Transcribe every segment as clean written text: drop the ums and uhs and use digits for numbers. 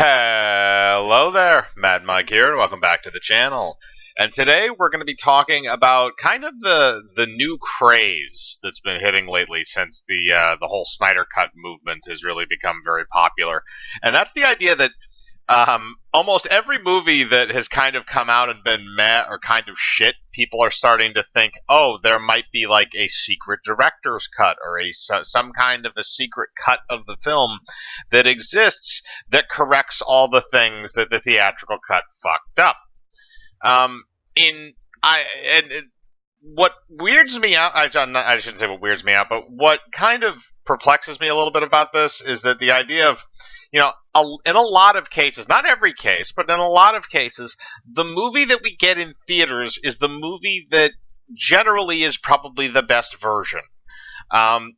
Hello there, Mad Mike here, and welcome back to the channel. And today we're going to be talking about kind of the new craze that's been hitting lately since the whole Snyder Cut movement has really become very popular, and that's the idea that almost every movie that has kind of come out and been meh or kind of shit, people are starting to think, oh, there might be like a secret director's cut or some kind of a secret cut of the film that exists that corrects all the things that the theatrical cut fucked up. Um, in I and it, What weirds me out, I shouldn't say what weirds me out, but what kind of perplexes me a little bit about this is that the idea of, in a lot of cases, not every case, but in a lot of cases, the movie that we get in theaters is the movie that generally is probably the best version.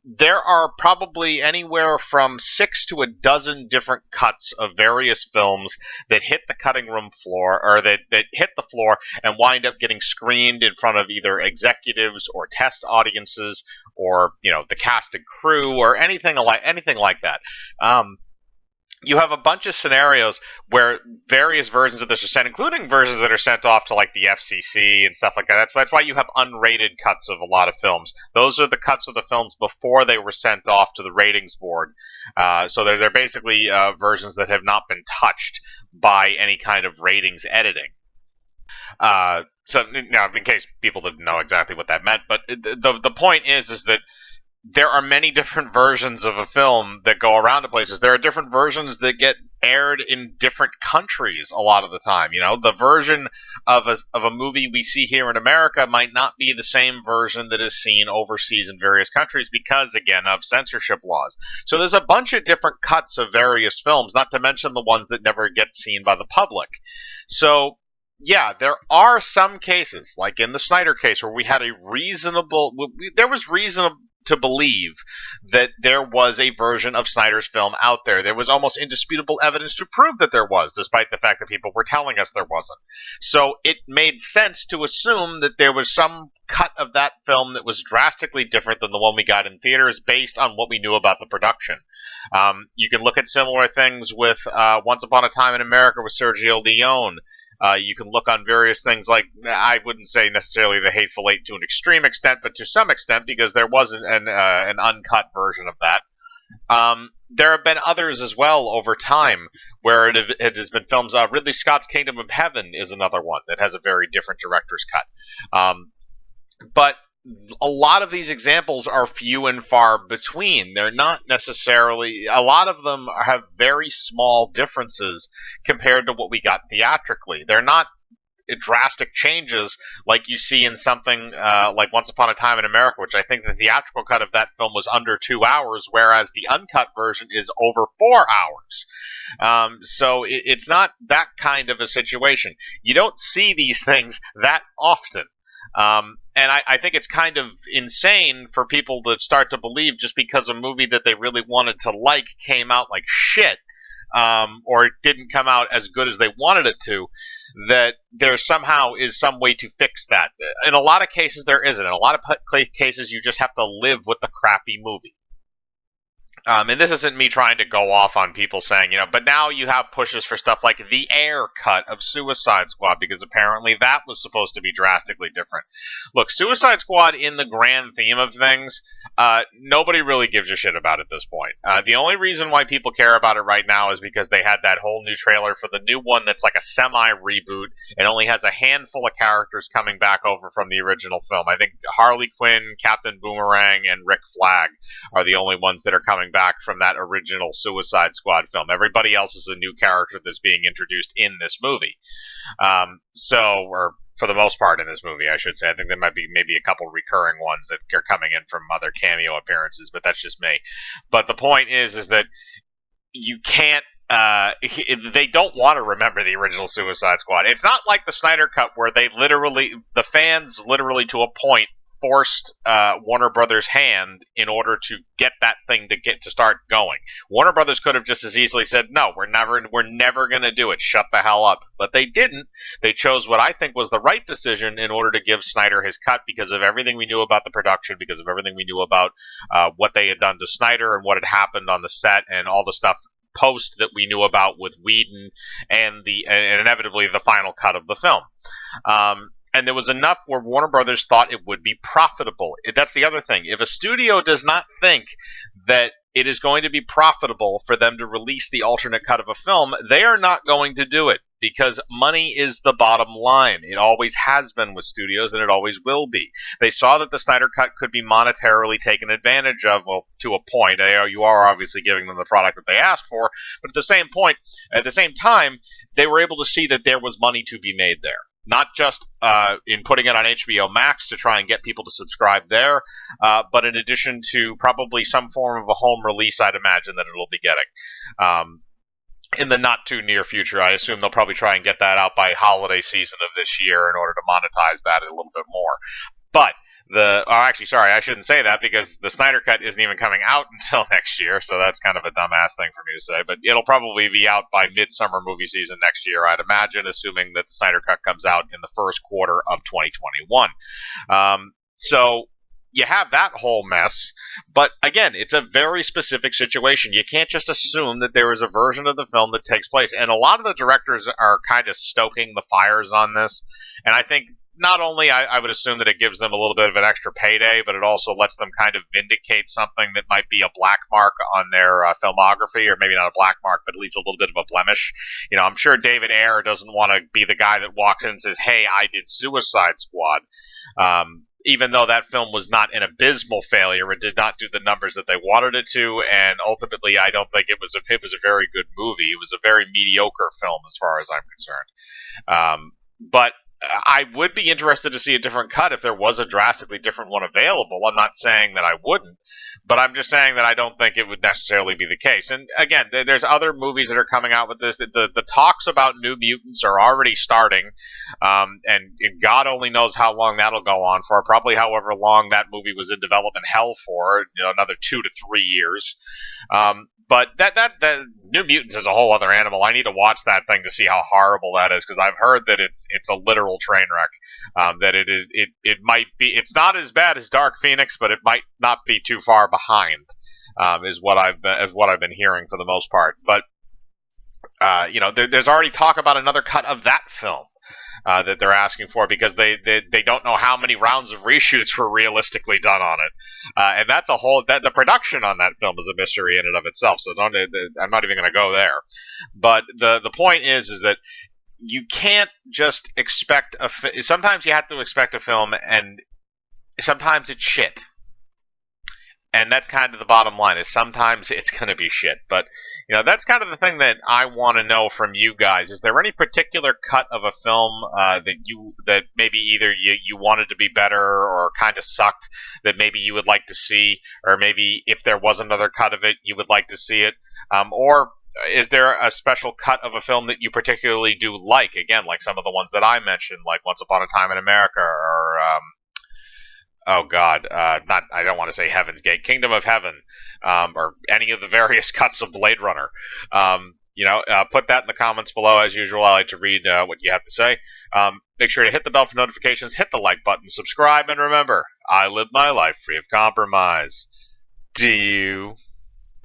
There are probably anywhere from 6 to 12 different cuts of various films that hit the cutting room floor, or that hit the floor and wind up getting screened in front of either executives or test audiences, or the cast and crew, or anything like that. You have a bunch of scenarios where various versions of this are sent, including versions that are sent off to like the FCC and stuff like that. That's why you have unrated cuts of a lot of films. Those are the cuts of the films before they were sent off to the ratings board. So they're basically versions that have not been touched by any kind of ratings editing. So now, in case people didn't know exactly what that meant, but the point is that there are many different versions of a film that go around to places. There are different versions that get aired in different countries a lot of the time. The version of a movie we see here in America might not be the same version that is seen overseas in various countries because, again, of censorship laws. So there's a bunch of different cuts of various films, not to mention the ones that never get seen by the public. So yeah, there are some cases, like in the Snyder case, where we had there was reason to believe that there was a version of Snyder's film out there. There was almost indisputable evidence to prove that there was, despite the fact that people were telling us there wasn't. So it made sense to assume that there was some cut of that film that was drastically different than the one we got in theaters based on what we knew about the production. You can look at similar things with Once Upon a Time in America with Sergio Leone. You can look on various things like, I wouldn't say necessarily The Hateful Eight to an extreme extent, but to some extent, because there was an uncut version of that. There have been others as well over time where it has been films. Ridley Scott's Kingdom of Heaven is another one that has a very different director's cut. But a lot of these examples are few and far between. They're not necessarily, a lot of them have very small differences compared to what we got theatrically. They're not drastic changes like you see in something like Once Upon a Time in America, which I think the theatrical cut of that film was under 2 hours, whereas the uncut version is over 4 hours. So it's not that kind of a situation. You don't see these things that often. And I think it's kind of insane for people to start to believe just because a movie that they really wanted to like came out like shit, or it didn't come out as good as they wanted it to, that there somehow is some way to fix that. In a lot of cases, there isn't. In a lot of cases, you just have to live with the crappy movie. And this isn't me trying to go off on people saying, but now you have pushes for stuff like the Air cut of Suicide Squad, because apparently that was supposed to be drastically different. Look, Suicide Squad, in the grand theme of things, nobody really gives a shit about at this point. The only reason why people care about it right now is because they had that whole new trailer for the new one that's like a semi-reboot. It only has a handful of characters coming back over from the original film. I think Harley Quinn, Captain Boomerang, and Rick Flag are the only ones that are coming back from that original Suicide Squad film. Everybody else is a new character that's being introduced in this movie. Or for the most part in this movie, I should say. I think there might be maybe a couple recurring ones that are coming in from other cameo appearances, but that's just me. But the point is that you can't they don't want to remember the original Suicide Squad. It's not like the Snyder Cut where the fans literally to a point forced Warner Brothers' hand in order to get that thing to start going. Warner Brothers could have just as easily said, "No, we're never going to do it. Shut the hell up." But they didn't. They chose what I think was the right decision in order to give Snyder his cut because of everything we knew about the production, because of everything we knew about what they had done to Snyder and what had happened on the set and all the stuff post that we knew about with Whedon and inevitably the final cut of the film. And there was enough where Warner Brothers thought it would be profitable. That's the other thing. If a studio does not think that it is going to be profitable for them to release the alternate cut of a film, they are not going to do it, because money is the bottom line. It always has been with studios, and it always will be. They saw that the Snyder Cut could be monetarily taken advantage of, well, to a point. You are obviously giving them the product that they asked for, but at the same time, they were able to see that there was money to be made there. Not just in putting it on HBO Max to try and get people to subscribe there, but in addition to probably some form of a home release, I'd imagine that it'll be getting. In the not too near future, I assume they'll probably try and get that out by holiday season of this year in order to monetize that a little bit more. But actually, sorry, I shouldn't say that, because the Snyder Cut isn't even coming out until next year, so that's kind of a dumbass thing for me to say. But it'll probably be out by midsummer movie season next year, I'd imagine, assuming that the Snyder Cut comes out in the first quarter of 2021. So you have that whole mess, but again, it's a very specific situation. You can't just assume that there is a version of the film that takes place, and a lot of the directors are kind of stoking the fires on this, and I think not only I would assume that it gives them a little bit of an extra payday, but it also lets them kind of vindicate something that might be a black mark on their filmography, or maybe not a black mark, but at least a little bit of a blemish. You know, I'm sure David Ayer doesn't want to be the guy that walks in and says, "Hey, I did Suicide Squad." Even though that film was not an abysmal failure, it did not do the numbers that they wanted it to, and ultimately, I don't think it was a very good movie. It was a very mediocre film, as far as I'm concerned. But I would be interested to see a different cut if there was a drastically different one available. I'm not saying that I wouldn't, but I'm just saying that I don't think it would necessarily be the case. And again, there's other movies that are coming out with this. The talks about New Mutants are already starting, and God only knows how long that'll go on for. Probably however long that movie was in development hell for, another 2 to 3 years. But that New Mutants is a whole other animal. I need to watch that thing to see how horrible that is, because I've heard that it's a literal train wreck. That it might be. It's not as bad as Dark Phoenix, but it might not be too far behind. Is what I've been hearing for the most part. But there's already talk about another cut of that film. That they're asking for, because they don't know how many rounds of reshoots were realistically done on it, and that's the production on that film is a mystery in and of itself. So I'm not even going to go there. But the point is that you can't just expect sometimes you have to expect a film, and sometimes it's shit. And that's kind of the bottom line, is sometimes it's going to be shit. But, that's kind of the thing that I want to know from you guys. Is there any particular cut of a film that maybe either you wanted to be better, or kind of sucked, that maybe you would like to see, or maybe if there was another cut of it, you would like to see it? Or is there a special cut of a film that you particularly do like? Again, like some of the ones that I mentioned, like Once Upon a Time in America, or oh God, I don't want to say Heaven's Gate, Kingdom of Heaven, or any of the various cuts of Blade Runner. Put that in the comments below. As usual, I like to read what you have to say. Make sure to hit the bell for notifications, hit the like button, subscribe, and remember, I live my life free of compromise. Do you?